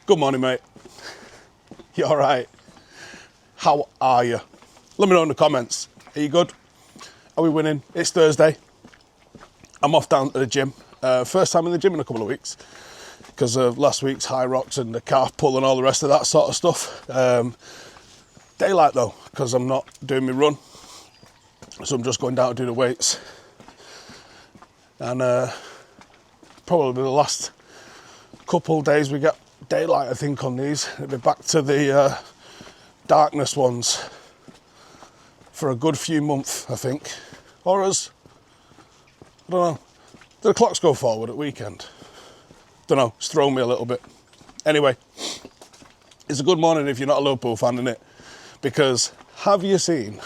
Good morning, mate. You all right? How are you? Let me know in the comments. Are you good? Are we winning? It's Thursday. I'm off down to the gym. First time in the gym in a couple of weeks because of last week's high rocks and the calf pull and all the rest of that sort of stuff. Daylight though, because I'm not doing my run. So I'm just going down to do the weights. And probably the last couple of days we get daylight, I think, on these. It'll be back to the darkness ones for a good few months, I think. Or as, I don't know, do the clocks go forward at weekend? Don't know, it's thrown me a little bit. Anyway, it's a good morning if you're not a Liverpool fan, innit? Because have you seen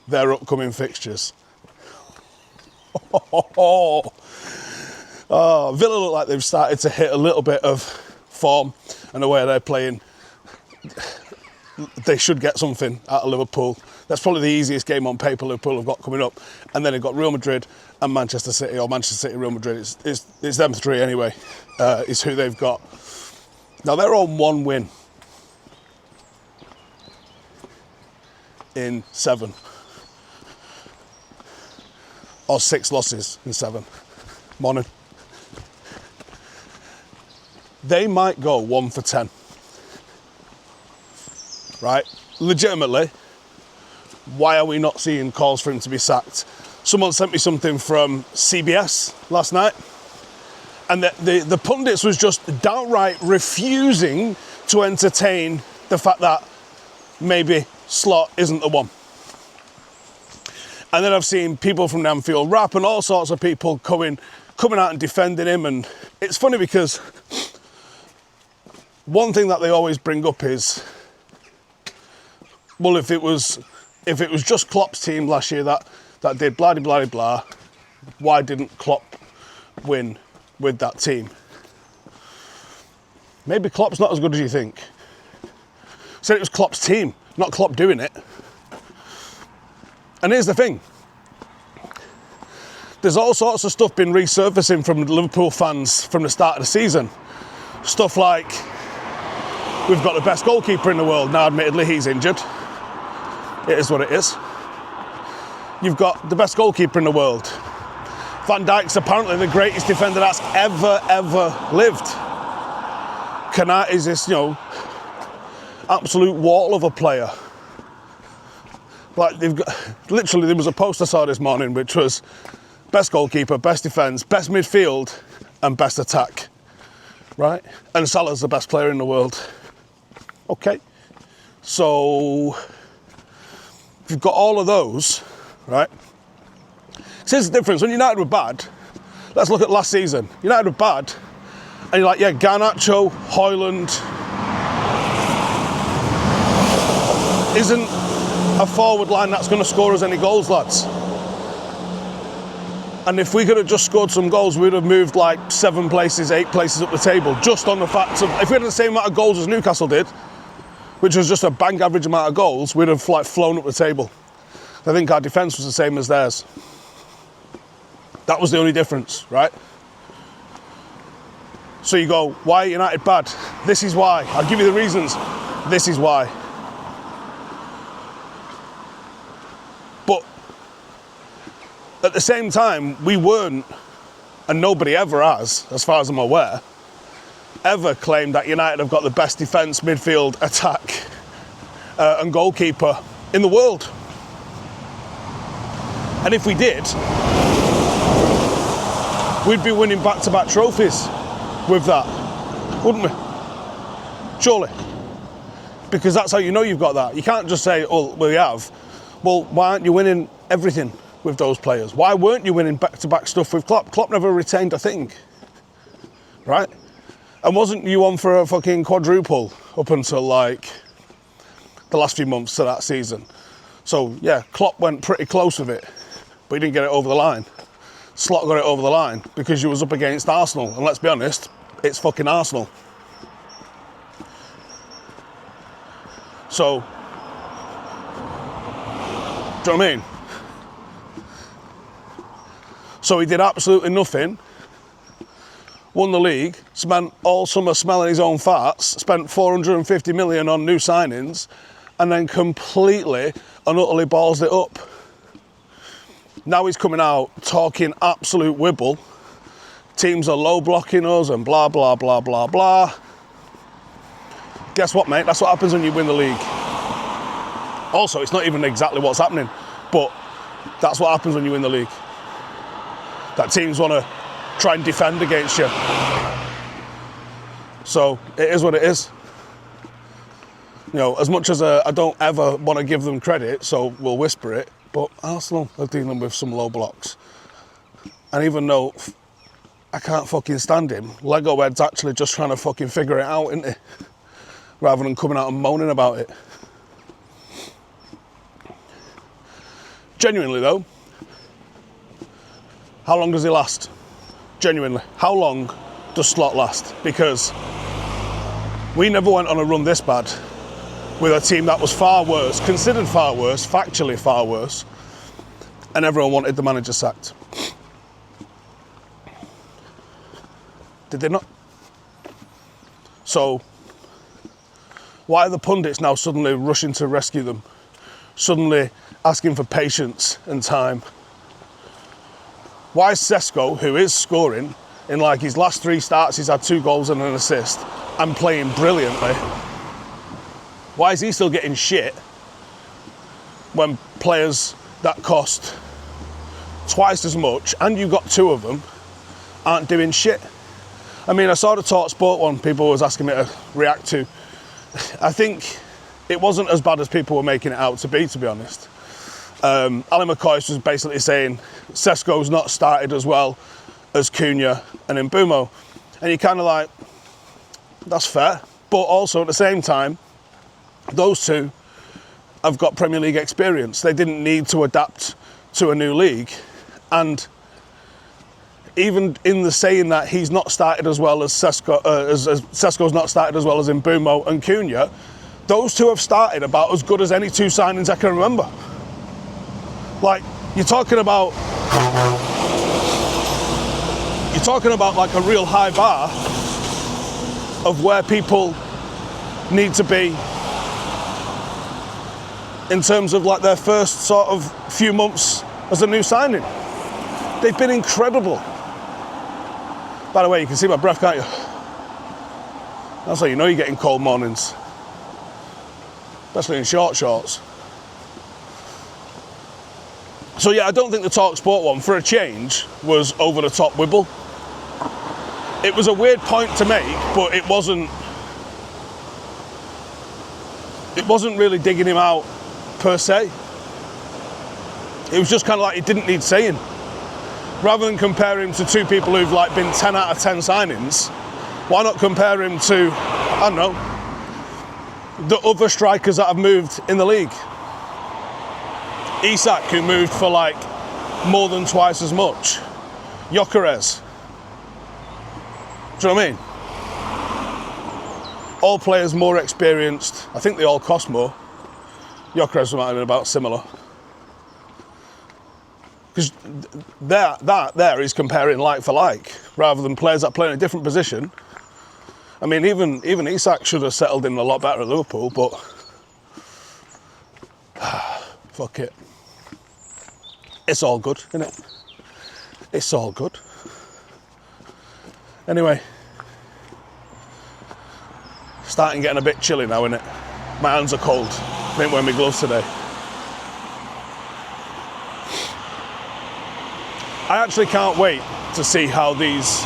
their upcoming fixtures? Oh, Villa look like they've started to hit a little bit of form, and the way they're playing, they should get something out of Liverpool. That's probably the easiest game on paper Liverpool have got coming up, and then they've got Real Madrid and Manchester City, or Manchester City, Real Madrid. It's them three anyway, is who they've got. Now they're on one win in 7, or 6 losses in 7. Morning. They might go 1 for 10. Right? Legitimately, why are we not seeing calls for him to be sacked? Someone sent me something from CBS last night, and the pundits was just downright refusing to entertain the fact that maybe Slot isn't the one. And then I've seen people from the Anfield Rap and all sorts of people coming out and defending him, and it's funny because one thing that they always bring up is, well, if it was just Klopp's team last year that did blah blah blah, why didn't Klopp win with that team? Maybe Klopp's not as good as you think. Said it was Klopp's team, not Klopp doing it. And here's the thing. There's all sorts of stuff been resurfacing from Liverpool fans from the start of the season. Stuff like, we've got the best goalkeeper in the world. Now, admittedly, he's injured. It is what it is. You've got the best goalkeeper in the world. Van Dijk's apparently the greatest defender that's ever lived. Cunha is this, absolute wall of a player. Like, they've got, literally, there was a post I saw this morning which was best goalkeeper, best defence, best midfield, and best attack. Right? And Salah's the best player in the world. Okay. So, if you've got all of those, right? So here's the difference. When United were bad, let's look at last season. United were bad, and you're like, yeah, Garnacho, Højlund isn't a forward line that's going to score us any goals, lads. And if we could have just scored some goals, we'd have moved like 7 places, 8 places up the table, just on the fact of, if we had the same amount of goals as Newcastle did, which was just a bang average amount of goals, we'd have like flown up the table. I think our defence was the same as theirs. That was the only difference, right? So you go, why are United bad? This is why. I'll give you the reasons. This is why. But at the same time, we weren't, and nobody ever has, as far as I'm aware, ever claimed that United have got the best defence, midfield, attack and goalkeeper in the world. And if we did, we'd be winning back-to-back trophies with that, wouldn't we? Surely. Because that's how you know you've got that. You can't just say, oh, we have. Well, why aren't you winning everything with those players? Why weren't you winning back-to-back stuff with Klopp? Klopp never retained a thing, right? And wasn't you on for a fucking quadruple up until like the last few months of that season? So yeah, Klopp went pretty close with it, but he didn't get it over the line. Slot got it over the line because you was up against Arsenal, and let's be honest, it's fucking Arsenal. So, do you know what I mean? So he did absolutely nothing won the league, spent all summer smelling his own farts, spent 450 million on new signings, and then completely and utterly balls it up. Now he's coming out talking absolute wibble. Teams are low blocking us and blah, blah, blah, blah, blah. Guess what, mate? That's what happens when you win the league. Also, it's not even exactly what's happening, but that's what happens when you win the league. That teams want to try and defend against you. So it is what it is. You know, as much as I don't ever want to give them credit, so we'll whisper it, but Arsenal are dealing with some low blocks. And even though I can't fucking stand him, Lego Head's actually just trying to fucking figure it out, isn't he? Rather than coming out and moaning about it. Genuinely though, how long does he last? Genuinely, how long does Slot last? Because we never went on a run this bad with a team that was far worse, considered far worse, factually far worse, and everyone wanted the manager sacked. Did they not? So, why are the pundits now suddenly rushing to rescue them? Suddenly asking for patience and time? Why is Sesko, who is scoring, in like his last 3 starts he's had 2 goals and an assist, and playing brilliantly, why is he still getting shit when players that cost twice as much, and you got 2 of them, aren't doing shit? I mean, I saw the Talk Sport one people was asking me to react to. I think it wasn't as bad as people were making it out to be honest. Ali McCoy was basically saying Sesko's not started as well as Cunha and Mbuemo. And you're kind of like, that's fair. But also at the same time, those 2 have got Premier League experience. They didn't need to adapt to a new league. And even in the saying that he's not started as well as Sesko, as Sesko's not started as well as Mbuemo and Cunha, those 2 have started about as good as any 2 signings I can remember. Like, you're talking about like a real high bar of where people need to be in terms of like their first sort of few months as a new signing. They've been incredible. By the way, you can see my breath, can't you? That's how you know you're getting cold mornings. Especially in short shorts. So yeah, I don't think the Talk Sport one, for a change, was over the top wibble. It was a weird point to make, but it wasn't really digging him out per se. It was just kind of like it didn't need saying. Rather than compare him to 2 people who've like been 10 out of 10 signings, why not compare him to, I don't know, the other strikers that have moved in the league? Isak, who moved for like more than twice as much. Ugarte. Do you know what I mean? All players more experienced. I think they all cost more. Ugarte might have been about similar. Because that is comparing like for like, rather than players that play in a different position. I mean, even Isak should have settled in a lot better at Liverpool, but fuck it. It's all good, isn't it? It's all good. Anyway, starting getting a bit chilly now, innit? My hands are cold. I didn't wear my gloves today. I actually can't wait to see how these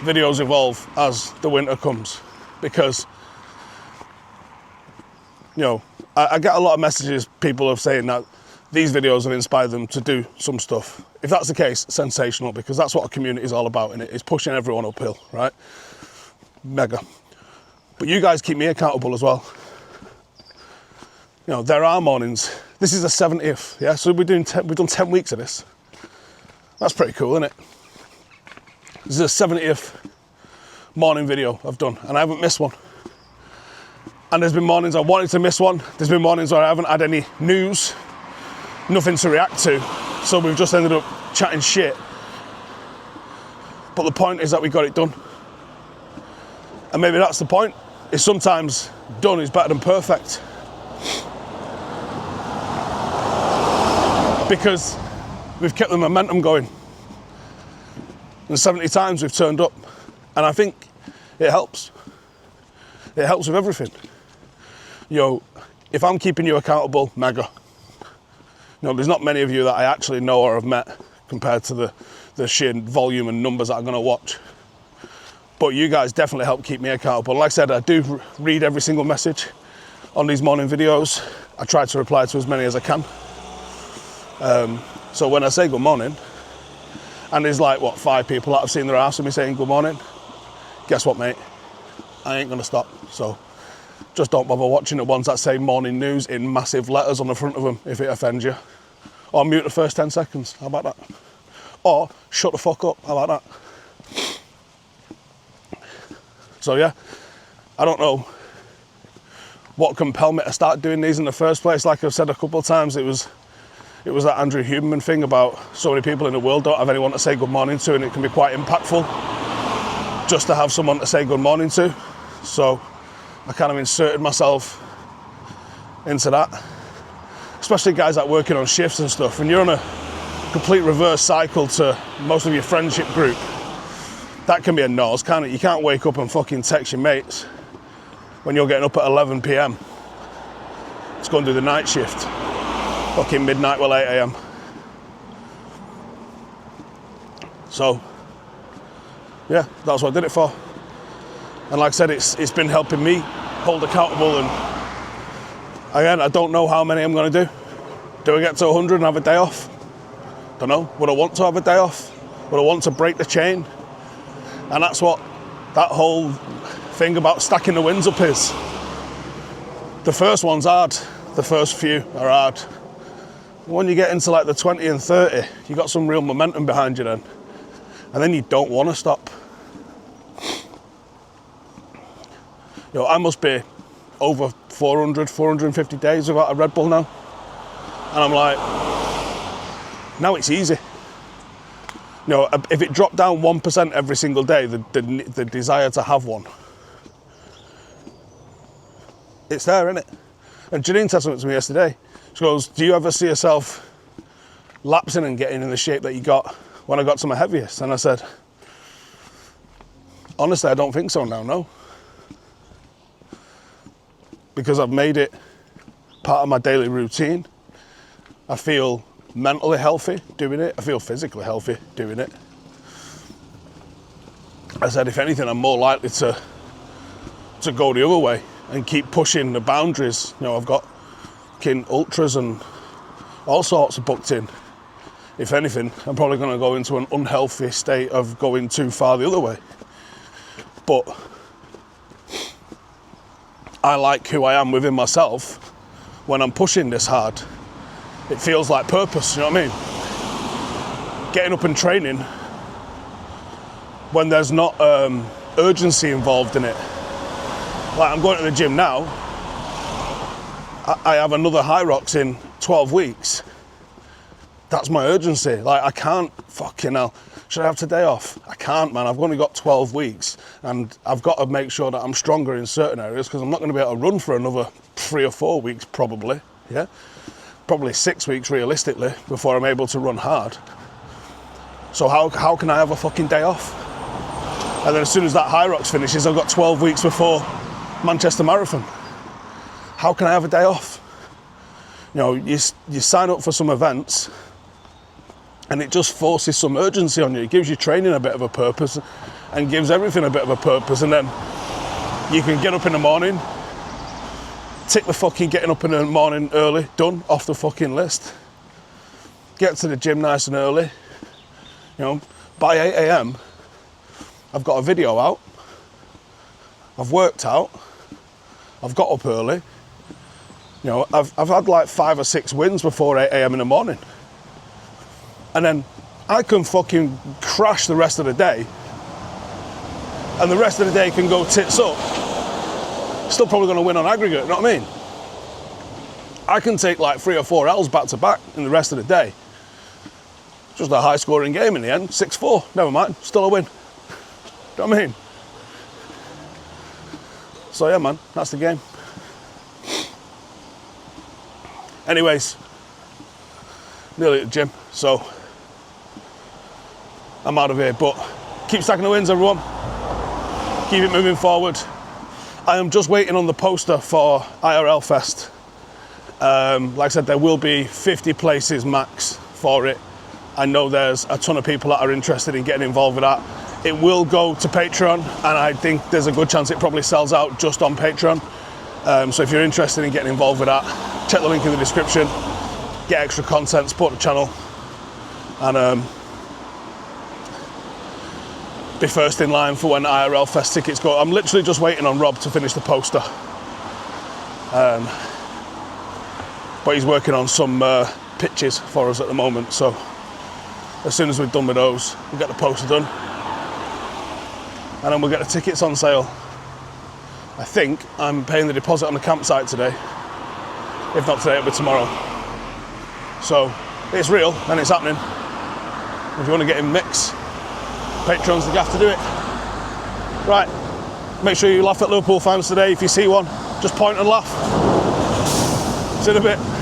videos evolve as the winter comes, because, you know, I get a lot of messages, people are saying that these videos have inspired them to do some stuff. If that's the case, sensational, because that's what a community is all about, and it's pushing everyone uphill, right? Mega. But you guys keep me accountable as well. You know, there are mornings. This is the 70th, yeah? So we've done 10 weeks of this. That's pretty cool, isn't it? This is the 70th morning video I've done, and I haven't missed one. And there's been mornings I wanted to miss one. There's been mornings where I haven't had any news, nothing to react to, so we've just ended up chatting shit. But the point is that we got it done. And maybe that's the point, is sometimes done is better than perfect. Because we've kept the momentum going. And 70 times we've turned up. And I think it helps. It helps with everything. If I'm keeping you accountable, mega. There's not many of you that I actually know or have met compared to the sheer volume and numbers that I'm going to watch. But you guys definitely help keep me accountable. Like I said, I do read every single message on these morning videos. I try to reply to as many as I can. So when I say good morning, and there's like, 5 people that have seen their ass of me saying good morning, guess what, mate? I ain't gonna stop. So just don't bother watching the ones that say morning news in massive letters on the front of them if it offends you. Or mute the first 10 seconds, how about that? Or shut the fuck up, how about that? So yeah, I don't know what compelled me to start doing these in the first place. Like I've said a couple of times, it was that Andrew Huberman thing about so many people in the world don't have anyone to say good morning to, and it can be quite impactful just to have someone to say good morning to. So I kind of inserted myself into that, especially guys that working on shifts and stuff, and you're on a complete reverse cycle to most of your friendship group. That can be a nose, can't it? You can't wake up and fucking text your mates when you're getting up at 11 p.m. to go and do the night shift. Fucking midnight, 8 a.m. So, yeah, that's what I did it for. And like I said, it's been helping me hold accountable. And again, I don't know how many I'm going to do. Do I get to 100 and have a day off? Don't know. Would I want to have a day off? Would I want to break the chain? And that's what that whole thing about stacking the wins up is. The first one's hard. The first few are hard. When you get into like the 20 and 30, you got some real momentum behind you then. And then you don't want to stop. I must be over 400, 450 days without a Red Bull now. And I'm like, now it's easy. If it dropped down 1% every single day, the desire to have one, it's there, isn't it? And Janine said something to me yesterday. She goes, do you ever see yourself lapsing and getting in the shape that you got when I got to my heaviest? And I said, honestly, I don't think so now, no. Because I've made it part of my daily routine. I feel mentally healthy doing it. I feel physically healthy doing it. I said, if anything, I'm more likely to go the other way and keep pushing the boundaries. I've got ultras and all sorts of booked in. If anything, I'm probably going to go into an unhealthy state of going too far the other way. But I like who I am within myself when I'm pushing this hard. It feels like purpose, you know what I mean? Getting up and training when there's not urgency involved in it. Like I'm going to the gym now, I have another High Rocks in 12 weeks. That's my urgency. Like I can't, fucking hell, should I have today off? I can't, man. I've only got 12 weeks and I've got to make sure that I'm stronger in certain areas because I'm not going to be able to run for another 3 or 4 weeks probably, yeah? Probably 6 weeks realistically before I'm able to run hard. So how can I have a fucking day off? And then as soon as that High Rocks finishes, I've got 12 weeks before Manchester Marathon. How can I have a day off? You sign up for some events and it just forces some urgency on you. It gives your training a bit of a purpose and gives everything a bit of a purpose. And then you can get up in the morning, tick the fucking getting up in the morning early, done, off the fucking list. Get to the gym nice and early. By 8 a.m, I've got a video out. I've worked out. I've got up early. I've had like 5 or 6 wins before 8 a.m. in the morning. And then I can fucking crash the rest of the day. And the rest of the day can go tits up. Still probably going to win on aggregate, you know what I mean? I can take like 3 or 4 L's back to back in the rest of the day. Just a high scoring game in the end, 6-4, never mind, still a win. know what I mean? So yeah, man, that's the game. Anyways, nearly at the gym, so I'm out of here. But keep stacking the wins, everyone. Keep it moving forward. I am just waiting on the poster for IRL Fest. Like I said, there will be 50 places max for it. I know there's a ton of people that are interested in getting involved with that. It will go to Patreon, and I think there's a good chance it probably sells out just on Patreon. So if you're interested in getting involved with that, check the link in the description, get extra content, support the channel, and be first in line for when IRL Fest tickets go. I'm literally just waiting on Rob to finish the poster. But he's working on some pitches for us at the moment, so as soon as we're done with those, we'll get the poster done, and then we'll get the tickets on sale. I think I'm paying the deposit on the campsite today. If not today, it'll be tomorrow. So it's real and it's happening. If you want to get in mix, Patreon's the gaff to do it. Right, make sure you laugh at Liverpool fans today. If you see one, just point and laugh. See you in a bit.